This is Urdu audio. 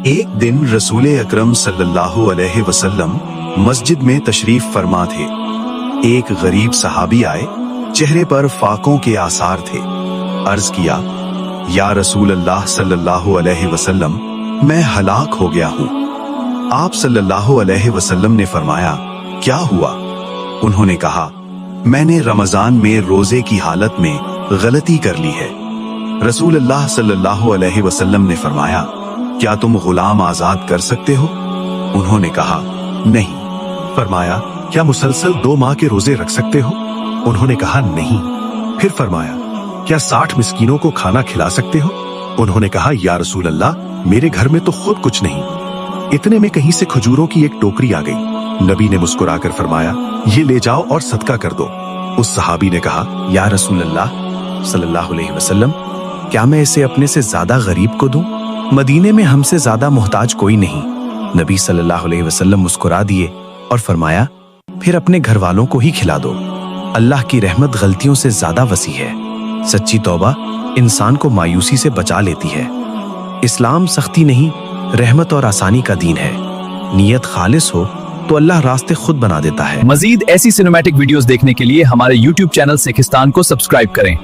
ایک دن رسول اکرم صلی اللہ علیہ وسلم مسجد میں تشریف فرما تھے۔ ایک غریب صحابی آئے، چہرے پر فاقوں کے آثار تھے۔ عرض کیا، یا رسول اللہ صلی اللہ علیہ وسلم، میں ہلاک ہو گیا ہوں۔ آپ صلی اللہ علیہ وسلم نے فرمایا، کیا ہوا؟ انہوں نے کہا، میں نے رمضان میں روزے کی حالت میں غلطی کر لی ہے۔ رسول اللہ صلی اللہ علیہ وسلم نے فرمایا، کیا تم غلام آزاد کر سکتے ہو؟ انہوں نے کہا، نہیں۔ فرمایا، کیا مسلسل 2 ماہ کے روزے رکھ سکتے ہو؟ انہوں نے کہا، نہیں۔ پھر فرمایا، کیا 60 مسکینوں کو کھانا کھلا سکتے ہو؟ انہوں نے کہا، یا رسول اللہ، میرے گھر میں تو خود کچھ نہیں۔ اتنے میں کہیں سے کھجوروں کی ایک ٹوکری آ گئی۔ نبی نے مسکرا کر فرمایا، یہ لے جاؤ اور صدقہ کر دو۔ اس صحابی نے کہا، یا رسول اللہ صلی اللہ علیہ وسلم، کیا میں اسے اپنے سے زیادہ غریب کو دوں؟ مدینے میں ہم سے زیادہ محتاج کوئی نہیں۔ نبی صلی اللہ علیہ وسلم مسکرا دیے اور فرمایا، پھر اپنے گھر والوں کو ہی کھلا دو۔ اللہ کی رحمت غلطیوں سے زیادہ وسیع ہے۔ سچی توبہ انسان کو مایوسی سے بچا لیتی ہے۔ اسلام سختی نہیں، رحمت اور آسانی کا دین ہے۔ نیت خالص ہو تو اللہ راستے خود بنا دیتا ہے۔ مزید ایسی سینیمیٹک ویڈیوز دیکھنے کے لیے ہمارے YouTube چینل سکھستان کو سبسکرائب کریں۔